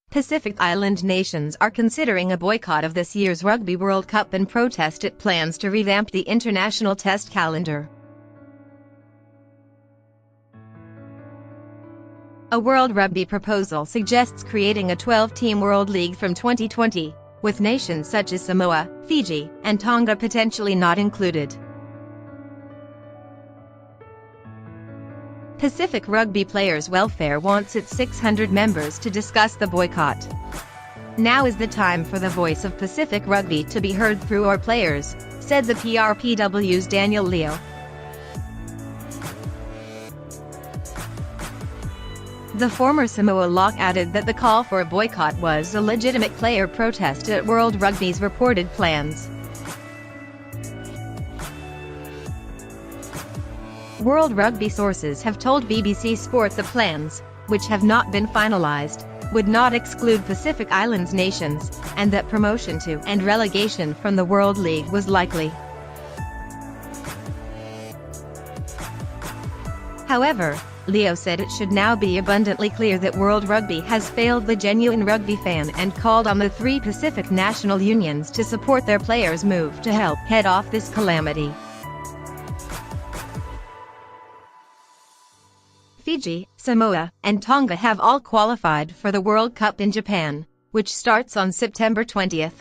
Pacific Island nations are considering a boycott of this year's Rugby World Cup in protest at plans to revamp the international test calendar. A World Rugby proposal suggests creating a 12-team World League from 2020, with nations such as Samoa, Fiji, and Tonga potentially not included. Pacific Rugby Players Welfare wants its 600 members to discuss the boycott. Now is the time for the voice of Pacific Rugby to be heard through our players, said the PRPW's Daniel Leo. The former Samoa lock added that the call for a boycott was a legitimate player protest at World Rugby's reported plans. World Rugby sources have told BBC Sport the plans, which have not been finalised, would not exclude Pacific Islands nations, and that promotion to and relegation from the World League was likely. However, Leo said it should now be abundantly clear that World Rugby has failed the genuine rugby fan and called on the three Pacific national unions to support their players' move to help head off this calamity. Fiji, Samoa, and Tonga have all qualified for the World Cup in Japan, which starts on September 20th.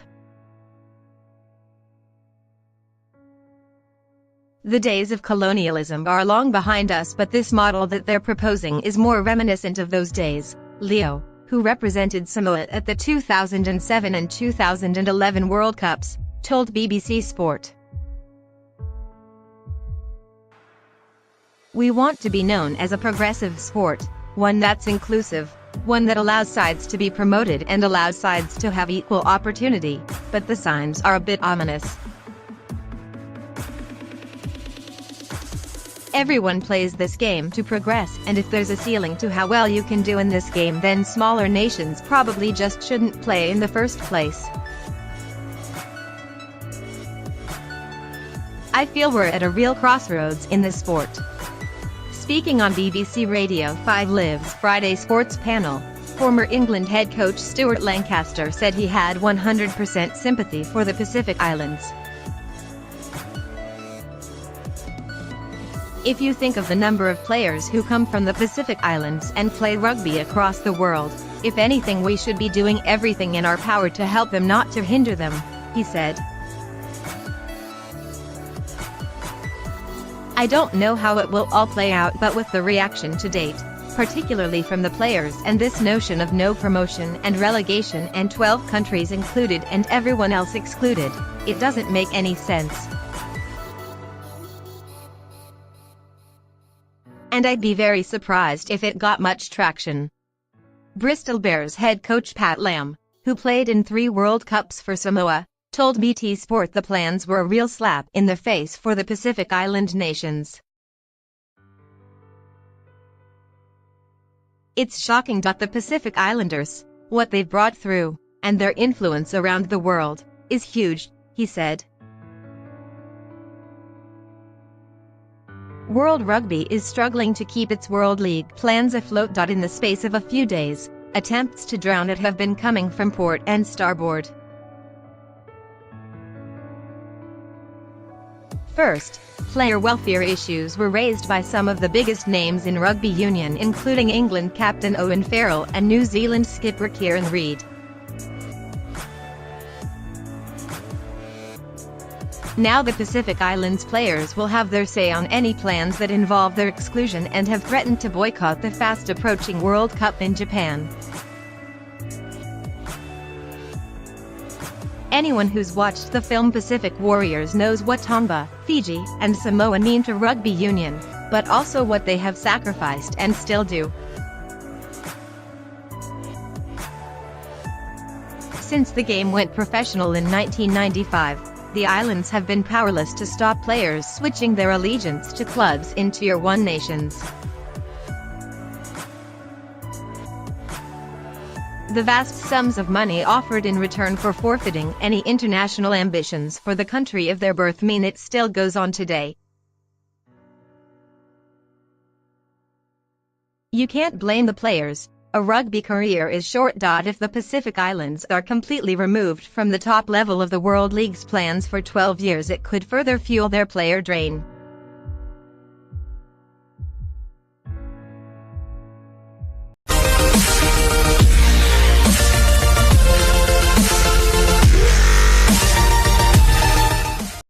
The days of colonialism are long behind us, but this model that they're proposing is more reminiscent of those days, Leo, who represented Samoa at the 2007 and 2011 World Cups, told BBC Sport. We want to be known as a progressive sport, one that's inclusive, one that allows sides to be promoted and allows sides to have equal opportunity, but the signs are a bit ominous. Everyone plays this game to progress, and if there's a ceiling to how well you can do in this game, then smaller nations probably just shouldn't play in the first place. I feel we're at a real crossroads in this sport. Speaking on BBC Radio 5 Live's Friday Sports panel, former England head coach Stuart Lancaster said he had 100% sympathy for the Pacific Islands. If you think of the number of players who come from the Pacific Islands and play rugby across the world, if anything we should be doing everything in our power to help them, not to hinder them, he said. I don't know how it will all play out, but with the reaction to date, particularly from the players, and this notion of no promotion and relegation and 12 countries included and everyone else excluded, it doesn't make any sense. And I'd be very surprised if it got much traction. Bristol Bears head coach Pat Lam, who played in 3 World Cups for Samoa, told BT Sport the plans were a real slap in the face for the Pacific Island nations. It's shocking that the Pacific Islanders, what they've brought through, and their influence around the world, is huge, he said. World Rugby is struggling to keep its World League plans afloat. In the space of a few days, attempts to drown it have been coming from port and starboard. First, player welfare issues were raised by some of the biggest names in rugby union, including England captain Owen Farrell and New Zealand skipper Kieran Reid. Now the Pacific Islands players will have their say on any plans that involve their exclusion and have threatened to boycott the fast-approaching World Cup in Japan. Anyone who's watched the film Pacific Warriors knows what Tonga, Fiji, and Samoa mean to rugby union, but also what they have sacrificed and still do. Since the game went professional in 1995, the islands have been powerless to stop players switching their allegiance to clubs in Tier 1 nations. The vast sums of money offered in return for forfeiting any international ambitions for the country of their birth mean it still goes on today. You can't blame the players, A rugby career is short. If the Pacific Islands are completely removed from the top level of the World League's plans for 12 years, it could further fuel their player drain.